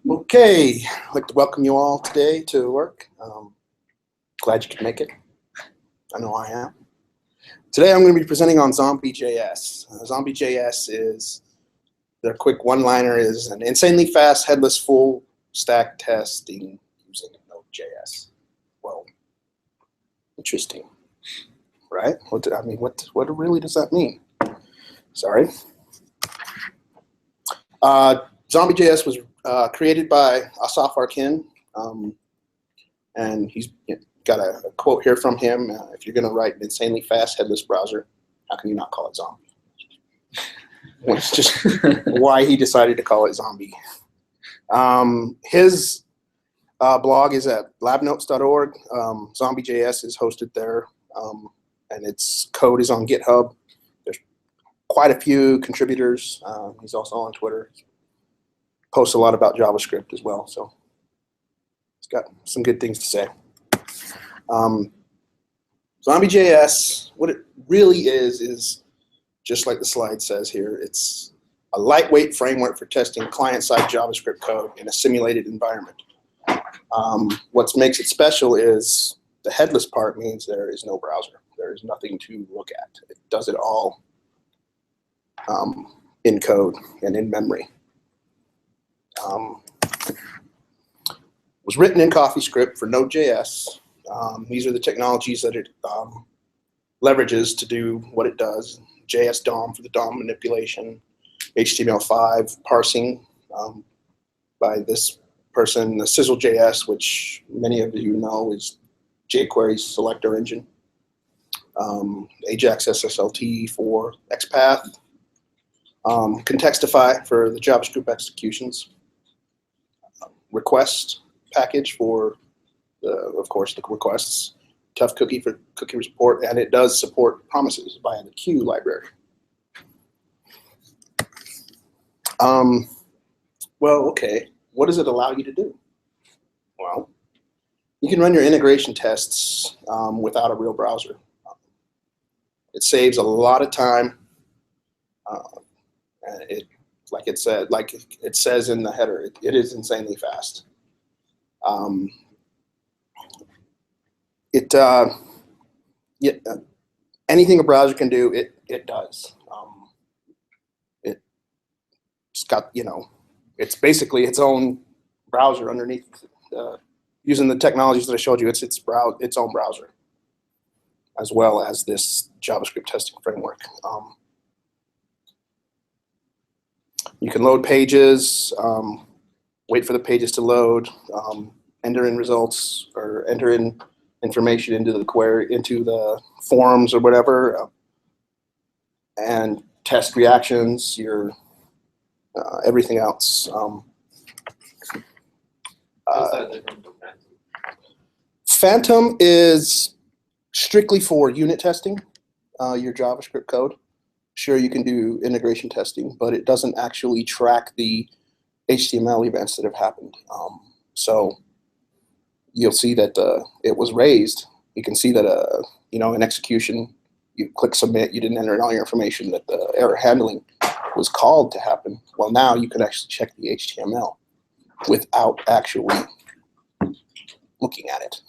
Okay, I'd like to welcome you all today to work. Glad you could make it. I know I am. Today I'm going to be presenting on Zombie.js. Zombie.js is, their quick one-liner is an insanely fast headless full stack testing using Node.js. Well, interesting, right? What really does that mean? Sorry. Zombie.js was created by Asaf Arkin, and he's got a quote here from him. If you're going to write an insanely fast headless browser, how can you not call it Zombie? It's just why he decided to call it Zombie. His blog is at labnotes.org. Zombie.js is hosted there, and its code is on GitHub. There's quite a few contributors. He's also on Twitter. Posts a lot about JavaScript as well, so it's got some good things to say. Zombie.js, what it really is just like the slide says here, it's a lightweight framework for testing client-side JavaScript code in a simulated environment. What makes it special is the headless part means there is no browser. There is nothing to look at. It does it all in code and in memory. Was written in CoffeeScript for Node.js. These are the technologies that it leverages to do what it does. JS DOM for the DOM manipulation, HTML5 parsing by this person, the Sizzle.js, which many of you know is jQuery's selector engine, Ajax SSLT for XPath, Contextify for the JavaScript executions, request package for of course the requests, tough cookie for cookie support, and it does support promises via the Q library. Well, okay, what does it allow you to do? Well, you can run your integration tests without a real browser. It saves a lot of time. And like it says in the header, it is insanely fast. Anything a browser can do, it does. It's got, it's basically its own browser underneath. Using the technologies that I showed you, it's its own browser, as well as this JavaScript testing framework. You can load pages, wait for the pages to load, enter in results, or enter in information into the query, into the forms or whatever, and test reactions, your everything else. Phantom is strictly for unit testing, your JavaScript code. Sure, you can do integration testing, but it doesn't actually track the HTML events that have happened. So you'll see that it was raised. You can see that in execution, you click submit, you didn't enter in all your information, that the error handling was called to happen. Well, now you can actually check the HTML without actually looking at it.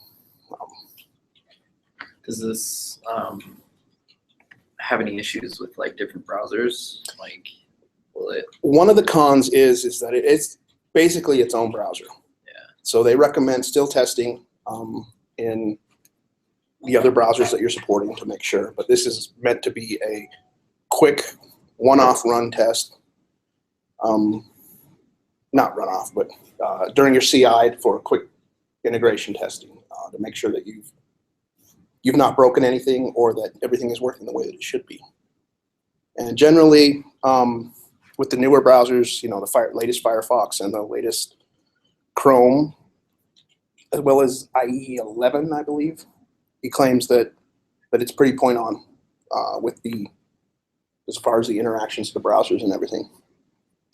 Does this have any issues with different browsers? Will it? One of the cons is that it's basically its own browser. Yeah. So they recommend still testing in the other browsers that you're supporting to make sure. But this is meant to be a quick one-off run test. Not run-off, but during your CI for a quick integration testing to make sure that you've not broken anything or that everything is working the way that it should be. And generally, with the newer browsers, the latest Firefox and the latest Chrome, as well as IE 11, I believe, he claims that it's pretty point on with as far as the interactions to the browsers and everything.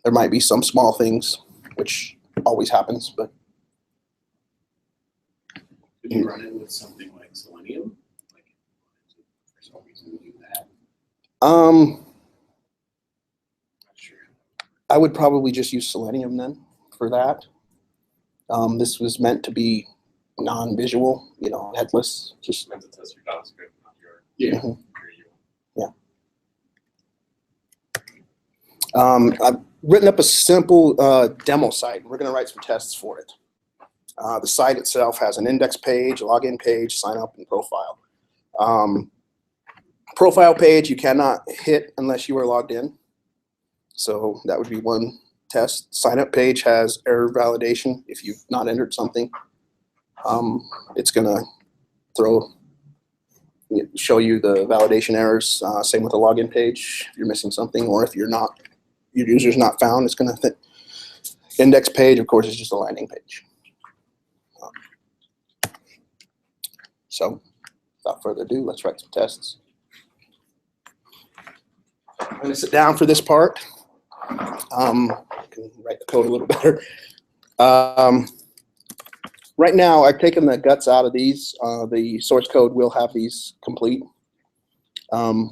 There might be some small things, which always happens, but. Could you run it with something like Selenium? For some reason do that? I would probably just use Selenium then. for that. This was meant to be non-visual, you know, headless. Just Meant to test your JavaScript, not your Mhm. your UI. I've written up a simple demo site. We're going to write some tests for it. The site itself has an index page, a login page, sign up, and profile. Profile page you cannot hit unless you are logged in. So that would be one test. Sign up page has error validation. If you've not entered something, it's going to show you the validation errors. Same with the login page. If you're missing something, or if your user's not found, it's going to index page, of course, is just a landing page. So without further ado, let's write some tests. I'm going to sit down for this part. I can write the code a little better. Right now, I've taken the guts out of these. The source code will have these complete.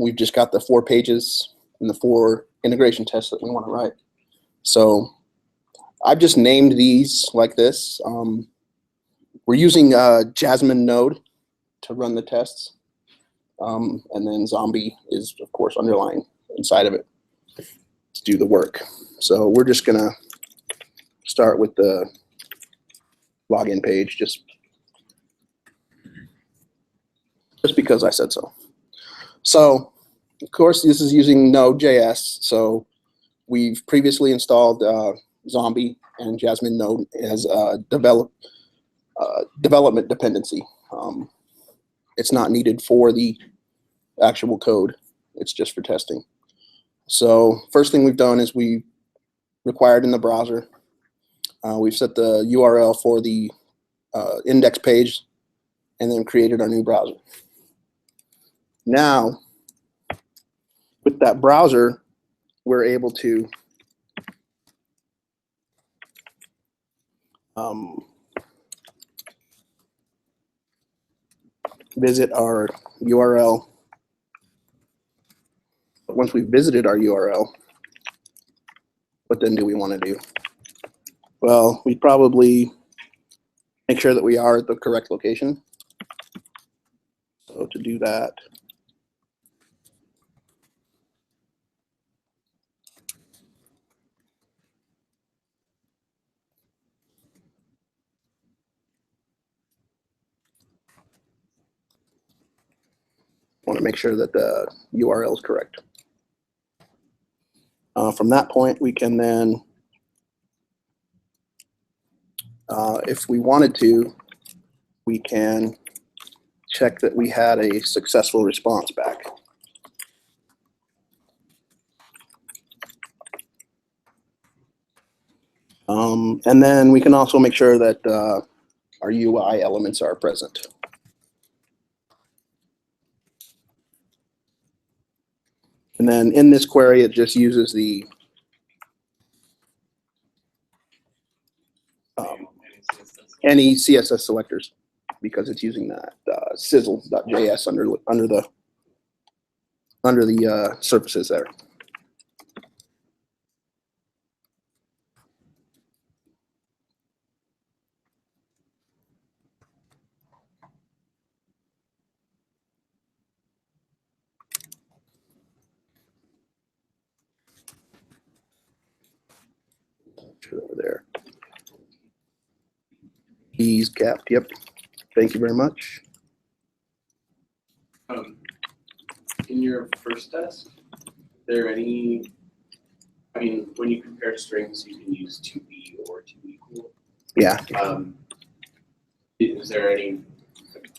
We've just got the 4 pages and the 4 integration tests that we want to write. So I've just named these like this. We're using Jasmine node to run the tests. And then Zombie is, of course, underlying inside of it to do the work. So we're just going to start with the login page just because I said so. So, of course, this is using Node.js. So we've previously installed Zombie and Jasmine node as a development dependency. It's not needed for the actual code. It's just for testing. So first thing we've done is we required in the browser. We've set the URL for the index page and then created our new browser. Now, with that browser, we're able to visit our URL. But once we've visited our URL, what then do we want to do? Well, we probably make sure that we are at the correct location. So to do that, want to make sure that the URL is correct. From that point, we can then, if we wanted to, we can check that we had a successful response back. And then we can also make sure that our UI elements are present. And then in this query, it just uses the any CSS selectors because it's using that sizzle.js under the surfaces there. Over there. He's capped. Yep. Thank you very much. In your first test, there any? I mean, when you compare strings, you can use to be or to equal. Yeah. Is there any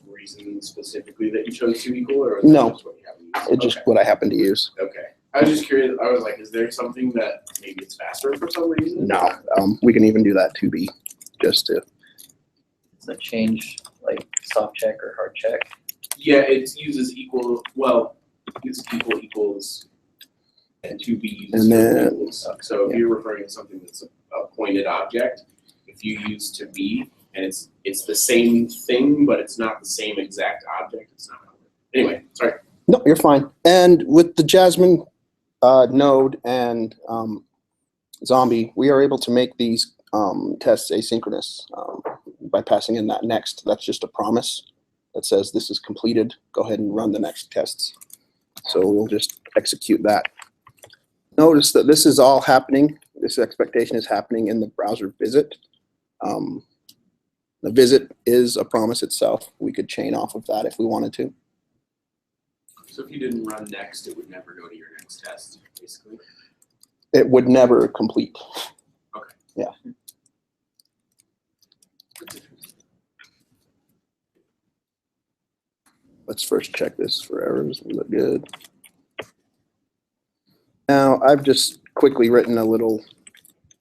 reason specifically that you chose to equal, or No. just what you happen to use? It's just what I happen to use. Okay. I was just curious. I was like, is there something that maybe it's faster for some reason? No. We can even do that to be just to. Does that change like soft check or hard check? Yeah, it uses equal. Well, it's equal equals, and to be uses And then- equals. So if you're referring to something that's a pointed object, if you use to be, and it's the same thing, but it's not the same exact object, it's not. Anyway, sorry. No, you're fine. And with the Jasmine node and Zombie, we are able to make these tests asynchronous by passing in that next. That's just a promise that says this is completed. Go ahead and run the next tests. So we'll just execute that. Notice that this is all happening. This expectation is happening in the browser visit. The visit is a promise itself. We could chain off of that if we wanted to. So if you didn't run next, it would never go to your next test, basically? It would never complete. Okay. Yeah. Let's first check this for errors. We look good. Now, I've just quickly written a little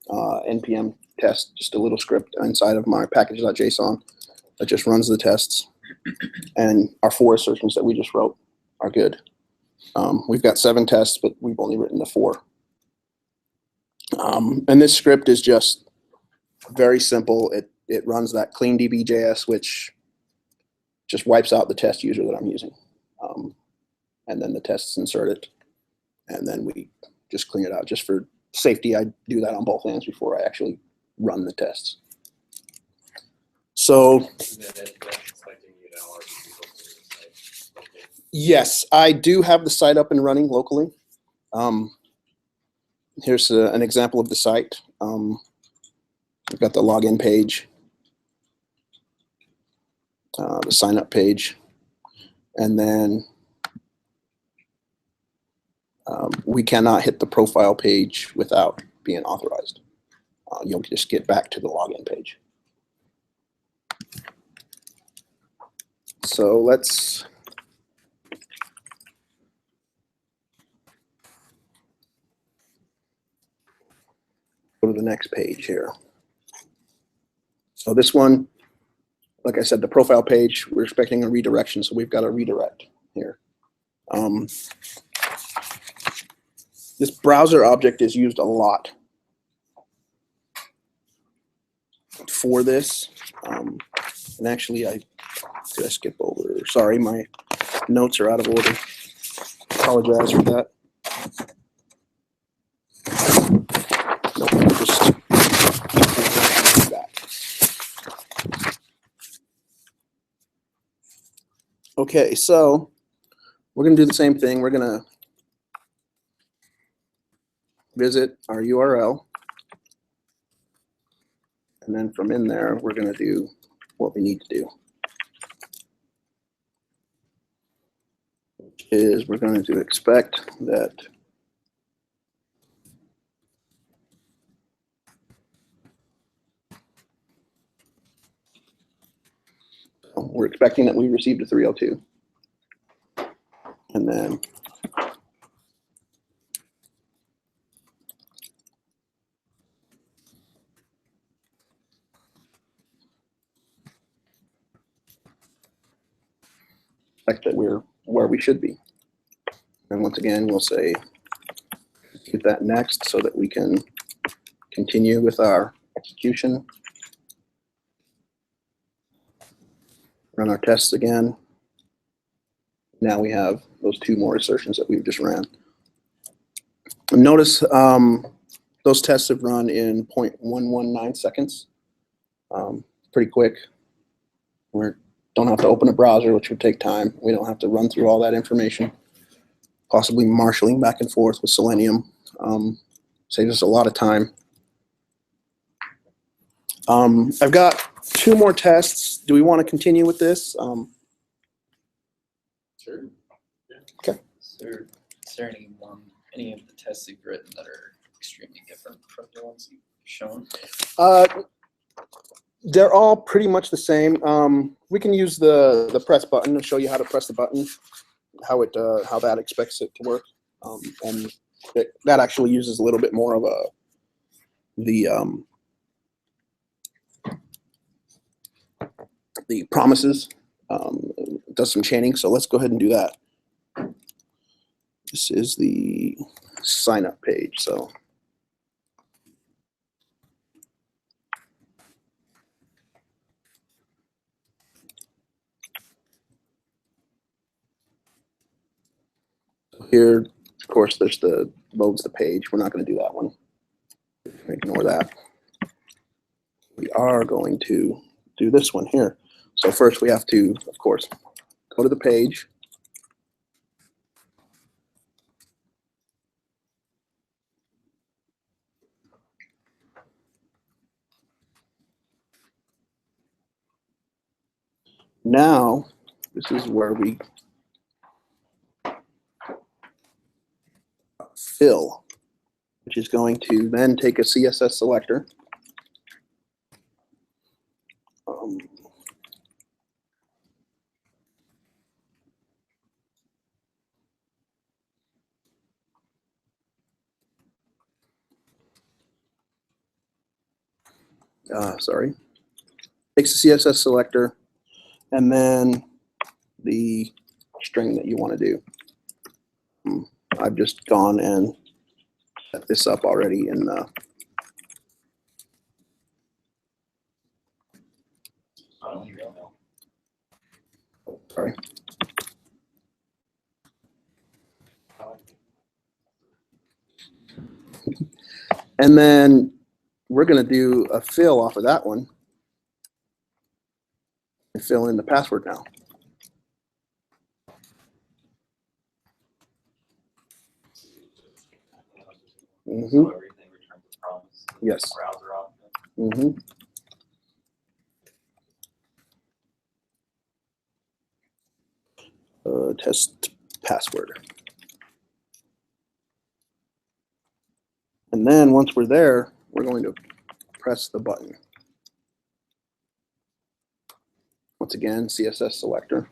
NPM test, just a little script inside of my package.json that just runs the tests. And our 4 assertions that we just wrote are good. We've got 7 tests, but we've only written the 4. And this script is just very simple. It runs that clean Zombie.js, which just wipes out the test user that I'm using. And then the tests inserted. And then we just clean it out. Just for safety, I do that on both ends before I actually run the tests. So yes, I do have the site up and running locally. Here's an example of the site. I've got the login page, the sign up page, and then we cannot hit the profile page without being authorized. You'll just get back to the login page. So let's go to the next page here. So this one, like I said, the profile page, we're expecting a redirection, so we've got a redirect here. This browser object is used a lot for this. And actually, did I skip over? Sorry, my notes are out of order. Apologize for that. Nope, just that. Okay, so we're going to do the same thing. We're going to visit our URL. And then from in there, we're going to do what we need to do. Which is we're going to expect that we're expecting that we received a 302. And then expect that we're where we should be. And once again, we'll say get that next so that we can continue with our execution. Run our tests again. Now we have those 2 more assertions that we've just ran. And notice those tests have run in 0.119 seconds. Pretty quick. We don't have to open a browser, which would take time. We don't have to run through all that information, possibly marshalling back and forth with Selenium. Saves us a lot of time. I've got 2 more tests. Do we want to continue with this? Sure. Okay. Is there any of the tests you've written that are extremely different from the ones you've shown? They're all pretty much the same. We can use the press button to show you how to press the button, how that expects it to work, and that actually uses a little bit more of the promises. Does some chaining. So let's go ahead and do that. This is the sign up page. So here, of course, loads the page. We're not going to do that one. Ignore that. we are going to do this one here. So first we have to, of course, go to the page. Now, this is where we fill, which is going to then take a CSS selector. Sorry. Takes the CSS selector and then the string that you want to do. I've just gone and set this up already in the sorry. And then we're going to do a fill off of that one and fill in the password now. Mm-hmm. Yes. Mm-hmm. Test password. And then once we're there, we're going to press the button. Once again, CSS selector.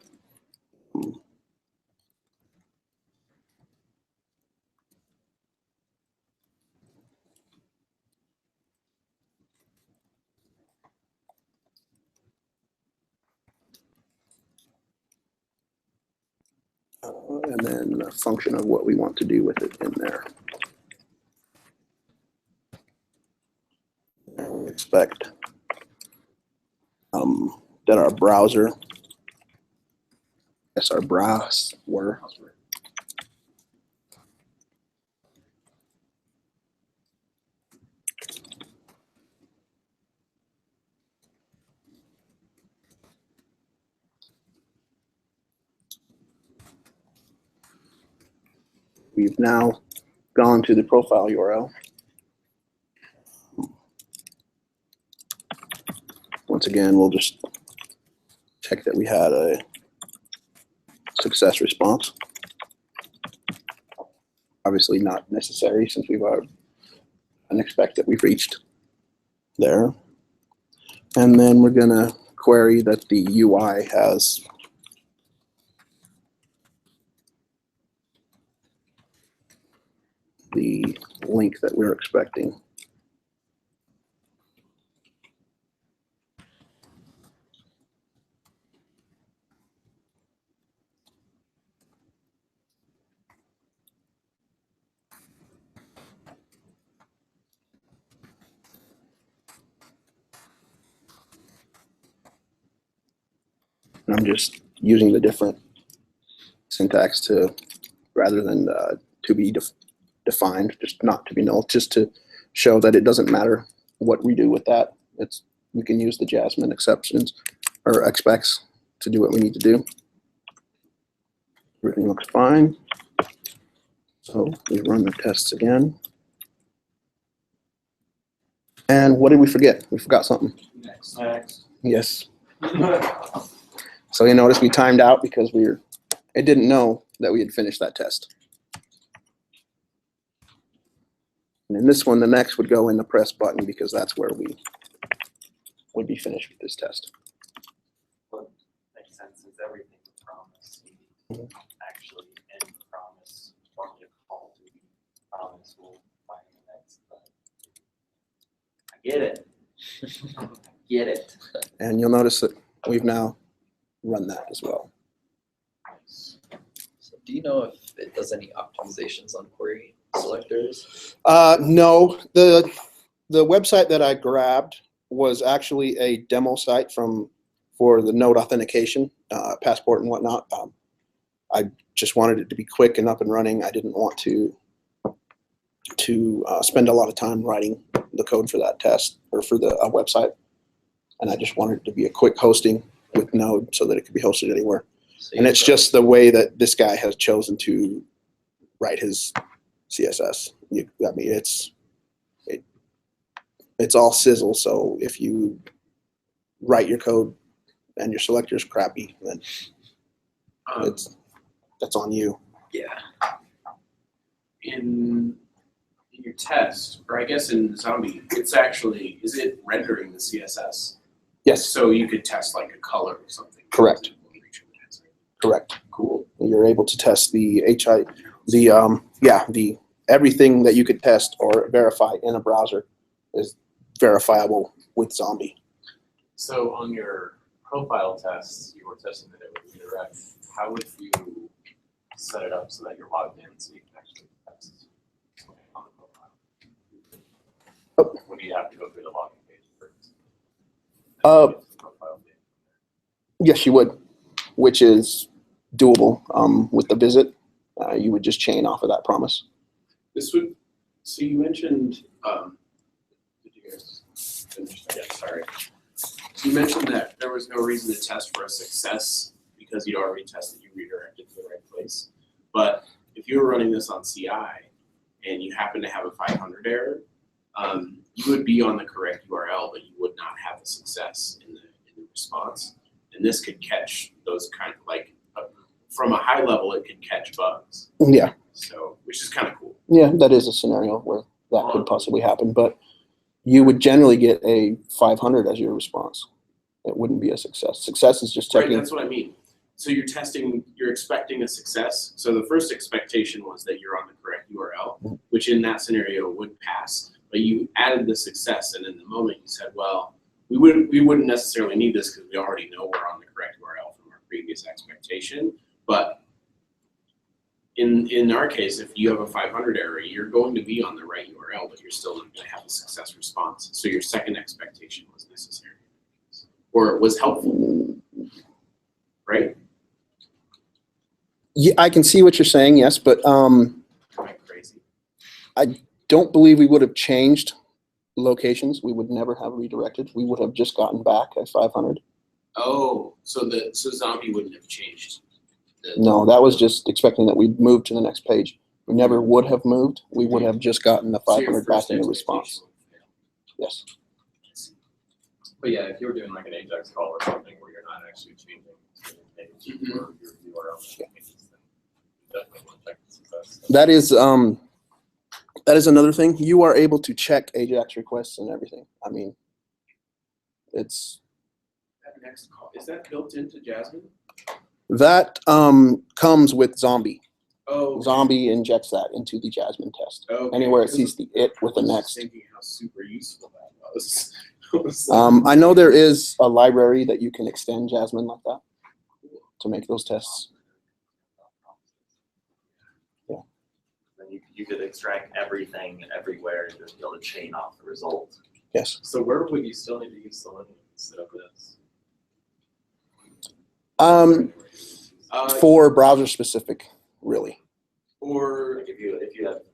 And then a function of what we want to do with it in there. And we expect that our browser, yes, our browser, we've now gone to the profile URL. Once again, we'll just check that we had a success response. Obviously not necessary since we've and expect that we've reached there. And then we're going to query that the UI has the link that we're expecting. And I'm just using the different syntax to, rather than to be defined, just not to be null, just to show that it doesn't matter what we do with that. We can use the Jasmine exceptions or expects to do what we need to do. Everything looks fine. So we run the tests again. And what did we forget? We forgot something. Next. Yes. So you notice we timed out because it didn't know that we had finished that test. And in this one, the next would go in the press button because that's where we would be finished with this test. Well, makes sense. It's everything with promise. You actually end the promise from your call to the promise will find the next. But I get it. I get it. And you'll notice that we've now run that as well. So do you know if it does any optimizations on query selectors? No, the website that I grabbed was actually a demo site for the node authentication, passport and whatnot. I just wanted it to be quick and up and running. I didn't want to spend a lot of time writing the code for that test or for the website. and I just wanted it to be a quick hosting with Node so that it could be hosted anywhere. So And you it's go- just the way that this guy has chosen to write his CSS. I mean, it's all sizzle. So if you write your code and your selector is crappy, then that's on you. yeah. In your test, or I guess in Zombie, it's actually, is it rendering the CSS? Yes, So you could test like a color or something. Correct. correct. Cool. You're able to test the everything that you could test or verify in a browser is verifiable with Zombie. So on your profile tests, you were testing that it would redirect. How would you set it up so that you're logged in so you can actually test on the profile? Would you have to go through the login page first? Profile page. Yes, you would, which is doable with the visit. You would just chain off of that promise. This would, so you mentioned, did you guys finish? Yeah, sorry. So you mentioned that there was no reason to test for a success because you'd already tested, you redirected to the right place. But if you were running this on CI and you happen to have a 500 error, you would be on the correct URL, but you would not have a success in the response. And this could catch those kind of like, from a high level, it could catch bugs. Yeah, So, which is kind of cool. yeah, that is a scenario where that could possibly happen, but you would generally get a 500 as your response. It wouldn't be a success. Success is just Right, checking. that's what I mean. So you're testing, you're expecting a success. So the first expectation was that you're on the correct URL, which in that scenario would pass. But you added the success, and in the moment you said, well, we wouldn't necessarily need this because we already know we're on the correct URL from our previous expectation. But in our case, if you have a 500 error, you're going to be on the right URL, but you're still not going to have a success response. So your second expectation was necessary, or was helpful, right? Yeah, I can see what you're saying, yes, but Am I crazy? don't believe we would have changed locations. We would never have redirected. We would have just gotten back at 500. Oh, so Zombie wouldn't have changed. No, that was just expecting that we'd move to the next page. We never would have moved. We would have just gotten the So your 500 back first in the response. expectation would fail. Yes. But yeah, if you were doing like an Ajax call or something where you're not actually changing to the page or your URL changes, then you definitely want to check the success. That is another thing. You are able to check Ajax requests and everything. I mean, it's That next call, is that built into Jasmine? that comes with Zombie. Oh, okay. Zombie injects that into the Jasmine test. Okay. Anywhere it sees the it with the I was next. thinking how super useful that was. I was like, I know there is a library that you can extend Jasmine like that to make those tests. Then you could extract everything everywhere and just be able to chain off the result. Yes. So where would you still need to use Selenium instead of this? For browser specific, really. or Like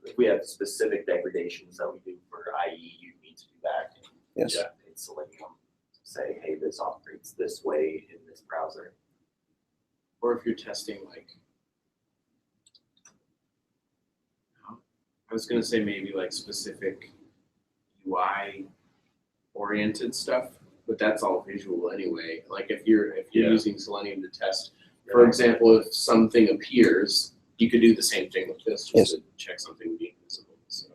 if we have specific degradations that we do for IE, you need to do that Yes. in Selenium. Say, hey, this operates this way in this browser. if you're testing like, I was gonna say maybe like specific UI oriented stuff, but that's all visual anyway. Like if you're Yeah. using Selenium to test, for example, if something appears, you could do the same thing with this, just Yes. to check something being visible. So.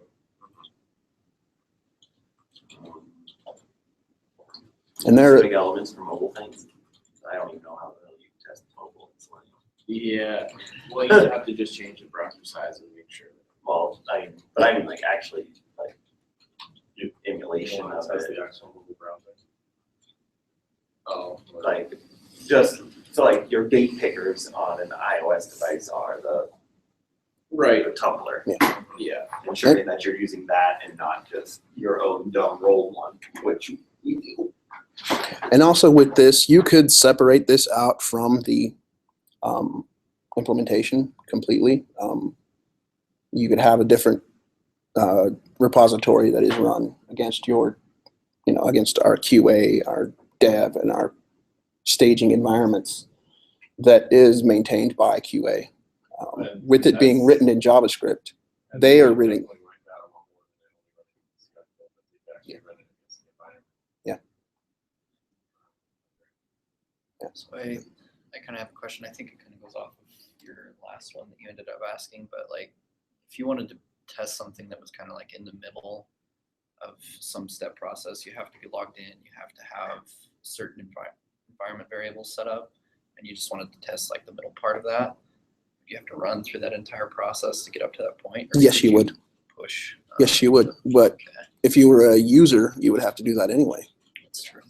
And there, Specific elements for mobile things. I don't even know how you test mobile in Selenium. Yeah, well, you have to just change the browser size and make sure. Well, I mean like actually like emulation of That's it. the actual mobile browser. Oh, Like just so like your date pickers on an iOS device are the right. Tumblr. Yeah. Ensuring that you're using that and not just your own dumb roll one, which we do. and also with this, you could separate this out from the implementation completely. You could have a different repository that is run against your, against our QA, our dev and our staging environments that is maintained by QA. With it being written in JavaScript, they are reading. Yeah. So I kind of have a question. I think it kind of goes off of your last one that you ended up asking, but like if you wanted to test something that was kind of like in the middle of some step process, you have to be logged in, you have to have certain environment variables set up, and you just wanted to test like the middle part of that. You have to run through that entire process to get up to that point. Or Yes, you would. Push. Yes, you would. But if you were a user, you would have to do that anyway. That's true.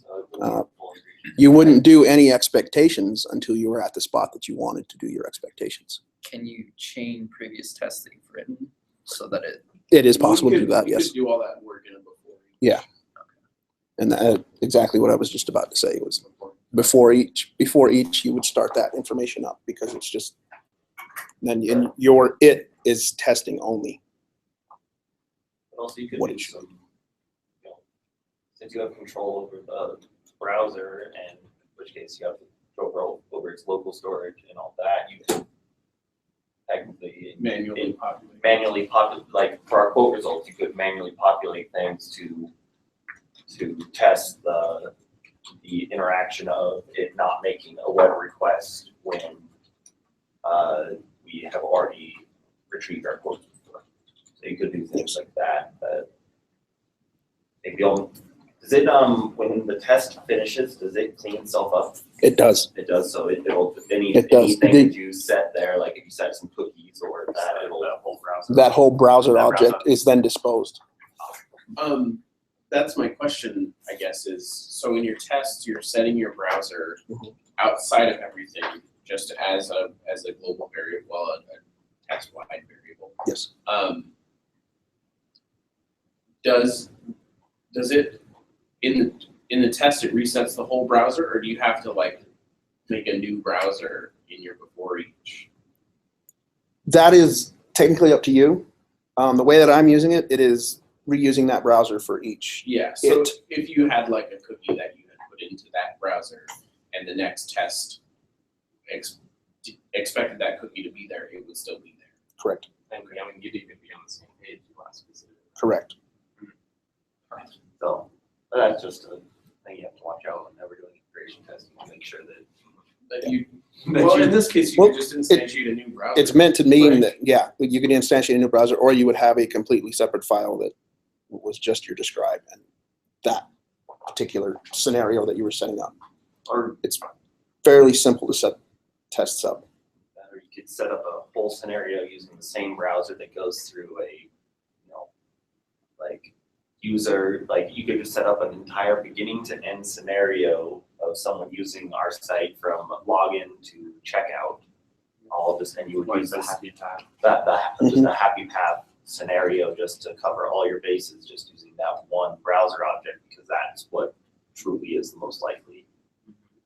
You wouldn't do any expectations until you were at the spot that you wanted to do your expectations. Can you chain previous tests that you've written so that It is possible to do that, You yes. could do all that work in it before. Yeah. And that, exactly what I was just about to say was before each, you would start that information up, because it's just, then it is testing only. But also you could What do it should. some, since you have control over the browser, and in which case you have control over its local storage and all that, you could technically Manually populate. like for our quote results, you could manually populate things to test the interaction of it not making a web request when we have already retrieved our quotes before. So you could do things like that. If you does it when the test finishes, does it clean itself up? It does. It does. So it'll It does. anything that you set there, like if you set some cookies or that, it'll That whole browser That object browser. is then disposed. That's my question, I guess, is so in your test, you're setting your browser Mhm. outside of everything, just as a global variable, a test-wide variable. Yes. Does it in the test it resets the whole browser, or do you have to like make a new browser in your before each? That is technically up to you. The way that I'm using it, it is reusing that browser for each. Yeah. So It. if you had like a cookie that you had put into that browser, and the next test expected that cookie to be there, it would still be there. Correct. And I mean, you'd even be on the same page if you want specific. Correct. so that's just a thing you have to watch out whenever doing integration testing to make sure that You that well, you- in this case, you Well, could just instantiate a new browser. It's meant to mean Right. that, yeah, you could instantiate a new browser, or you would have a completely separate file that was just your describe and that particular scenario that you were setting up. or It's fairly simple to set tests up. or you could set up a whole scenario using the same browser that goes through a, like user, like you could just set up an entire beginning to end scenario of someone using our site from login to checkout. All of this, and you would What use is the this, happy path? just a happy path scenario just to cover all your bases, just using that one browser object, because that's what truly is the most likely.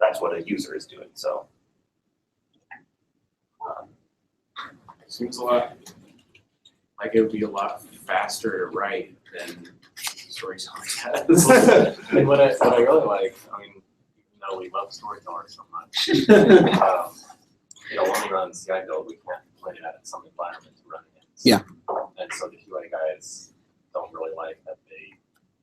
That's what a user is doing, so. Seems a lot like it would be a lot faster to write than storytelling tests. And what I really like, I mean, even though we love storytellers so much, when we run CI build, we can't play it at some environment to run it in. Yeah. And so the QA guys don't really like that they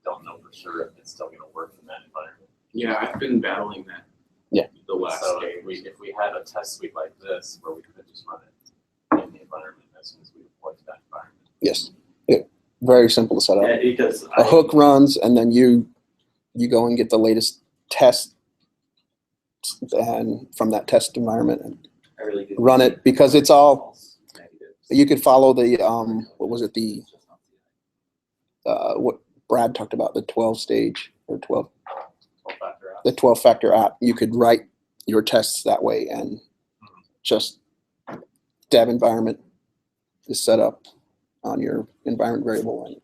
don't know for sure if it's still gonna work in that environment. Yeah, I've been battling that. Yeah. The last So day. if we had a test suite like this where we could just run it in the environment as soon as we deploy to that environment. Yes. Very simple to set up. Yeah, because A hook runs, and then you go and get the latest test and from that test environment and I really do. run it, because it's all, Negatives. you could follow the, what was it, what Brad talked about, the 12 stage or 12, 12-factor app. the 12 factor app. You could write your tests that way, and just dev environment is set up on your environment variable and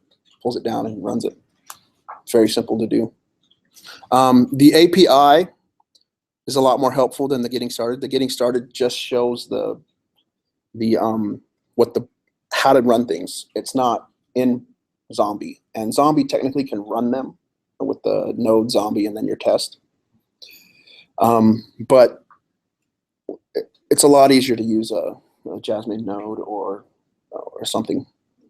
pulls it down and runs it. It's very simple to do. The API is a lot more helpful than the getting started. The getting started just shows how to run things. It's not in Zombie, and Zombie technically can run them with the node Zombie and then your test. But it's a lot easier to use a Jasmine node or something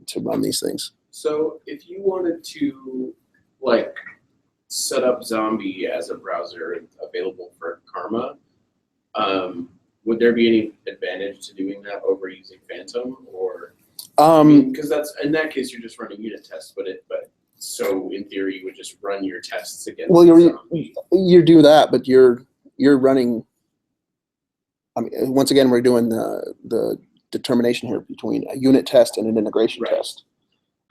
to run these things. So if you wanted to like set up Zombie as a browser available for Karma, would there be any advantage to doing that over using Phantom, or because that's in that case you're just running unit tests, but so in theory you would just run your tests against Zombie. You do that, but you're running. I mean, once again, we're doing the determination here between a unit test and an integration test,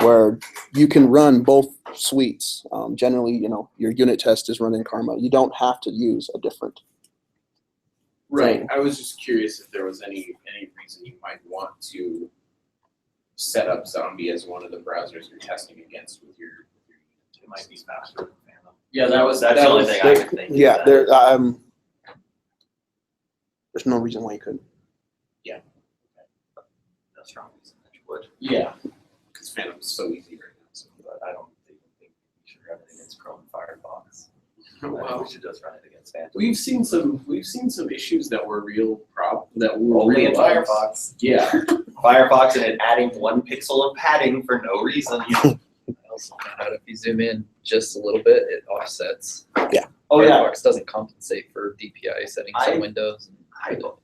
where you can run both suites. Generally, your unit test is run in Karma. You don't have to use a different. Right. I was just curious if there was any reason you might want to set up Zombie as one of the browsers you're testing against with your It might be faster than Phantom. Yeah, that's the only thing I could think. Yeah, there's no reason why you couldn't. That's wrong reason that you would. Yeah, because Phantom is so easy right now. So. But I don't think we should run it against Chrome and Firefox. Well, We should just run it against Phantom. we've seen some issues that were real Only in bugs. Firefox. Yeah. Firefox and it adding 1 pixel of padding for no reason. I also found out if you zoom in just a little bit, it offsets. Oh yeah. Firefox doesn't compensate for DPI settings on Windows. I don't.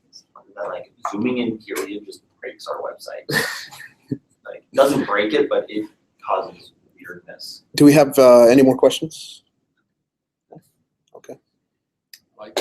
Like zooming in period just breaks our website. Like doesn't break it, but it causes weirdness. Do we have any more questions? Okay. Like